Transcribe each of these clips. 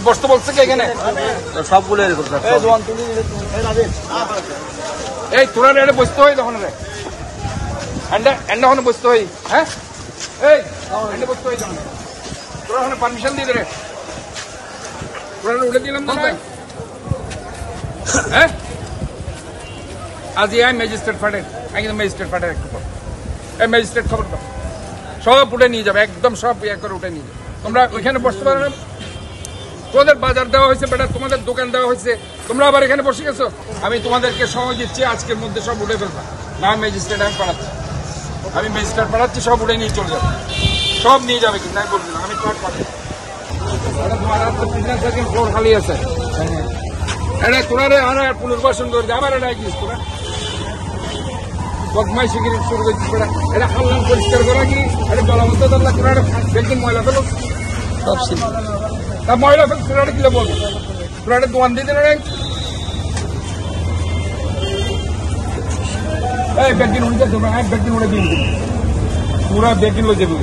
বসতে বলছে কি এখানে সবগুলো এই তোরা রেডে বসতে হয় তখন রে এন্ডা ওখানে বসতে হয় হ্যাঁ এই এন্ডে বসতে হয় তখন তোরা ওখানে পারমিশন দিয়ে দে রে তোরা উঠে দিলাম না হ্যাঁ আজ এই ম্যাজিস্ট্রেট ফাটে কিন্তু ম্যাজিস্ট্রেট ফাটে একটু পর এই ম্যাজিস্ট্রেট খবর দাও সব উঠে নিয়ে যাবে একদম সব ইয়ে করে উঠে নিয়ে যাবে তোমরা ওইখানে বসতে পারো না তোমাদের বাজার দেওয়া হয়েছে বেটা তোমাদের দোকান দেওয়া হয়েছে তোমরা আবার এখানে বসে গেছো আমি তোমাদেরকে সময় দিচ্ছি আজকের মধ্যে সব উঠে ফেলবা না ম্যাজিস্ট্রেট আমি পাঠাচ্ছি আমি ম্যাজিস্ট্রেট পাঠাচ্ছি সব উঠে নিয়ে চলে যাবে সব নিয়ে যাবে কিন্তু আমি বলছি না আমি তোমার পাঠাচ্ছি তোমার তো প্রিজন সেকেন্ড ফ্লোর খালি আছে এটা তোরা রে আর পুনর্বাসন করে আবার এটা গিয়েছ তোরা বদমাই শিগিরি শুরু করছিস বেটা এটা খাল্লাম পরিষ্কার করা কি এটা বলাবদ্ধ তোরা তোরা একদিন ময়লা ফেলো সব ছিল তা ময়লা ফেল তোরা কিলো বলবি তোরা একটা দোয়ান দিয়ে দেন এই ব্যাগদিন উঠে যাবে এক ব্যাগদিন উঠে দিন পুরা ব্যাগদিন লয়ে যাবে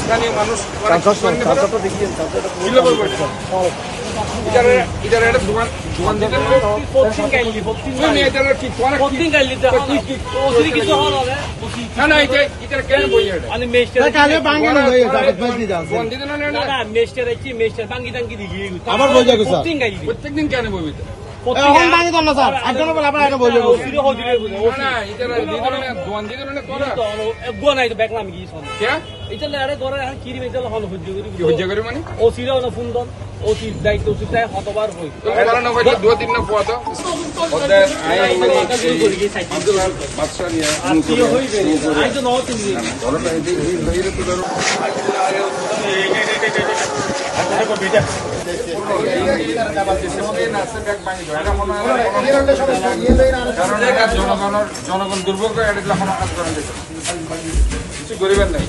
স্থানীয় মানুষ প্রত্যেকদিন কেন বই জনগণ দুর্ভোগ এটা কাজ করেন কিছু গরিবের নাই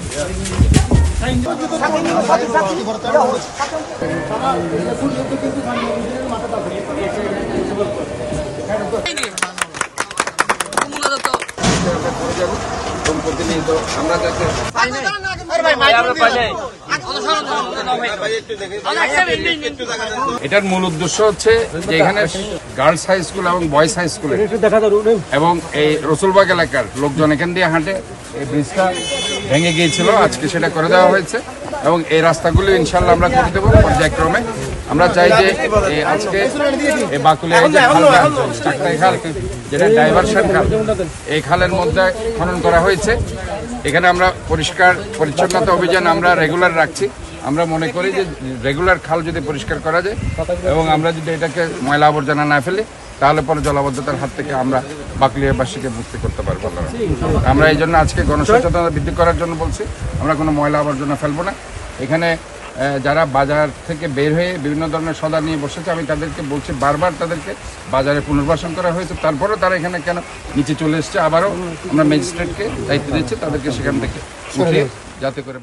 এটার মূল উদ্দেশ্য হচ্ছে যে এখানে গার্লস হাই স্কুল এবং বয়েজ হাই স্কুল এবং এই রসুলবাগ এলাকার লোকজন এখান দিয়ে হাঁটে এই ব্রিজটা ভেঙে গিয়েছিল আজকে সেটা করে দেওয়া হয়েছে এবং এই রাস্তাগুলো ইনশাল্লাহ আমরা করে দেবো পর্যায়ক্রমে আমরা চাই যে আজকে এই বাকুলিয়া যে খালটা চাকরাই খাল যেটা ডাইভারশন খাল এই খালের মধ্যে খনন করা হয়েছে এখানে আমরা পরিষ্কার পরিচ্ছন্নতা অভিযান আমরা রেগুলার রাখছি আমরা মনে করি যে রেগুলার খাল যদি পরিষ্কার করা যায় এবং আমরা যদি এটাকে ময়লা আবর্জনা না ফেলি তাহলে পরে জলাবদ্ধতার হাত থেকে আমরা বাকলিয়াবাসীকে মুক্তি করতে পারবো আমরা এই জন্য আজকে গণসচেতনতা বৃদ্ধি করার জন্য বলছি আমরা কোনো ময়লা আবর্জনা ফেলবো না এখানে যারা বাজার থেকে বের হয়ে বিভিন্ন ধরনের সদা নিয়ে বসেছে আমি তাদেরকে বলছি বারবার তাদেরকে বাজারে পুনর্বাসন করা হয়েছে তারপরেও তারা এখানে কেন নিচে চলে এসছে আবারও আমরা ম্যাজিস্ট্রেটকে দায়িত্ব দিচ্ছি তাদেরকে সেখান থেকে উঠিয়ে যাতে করে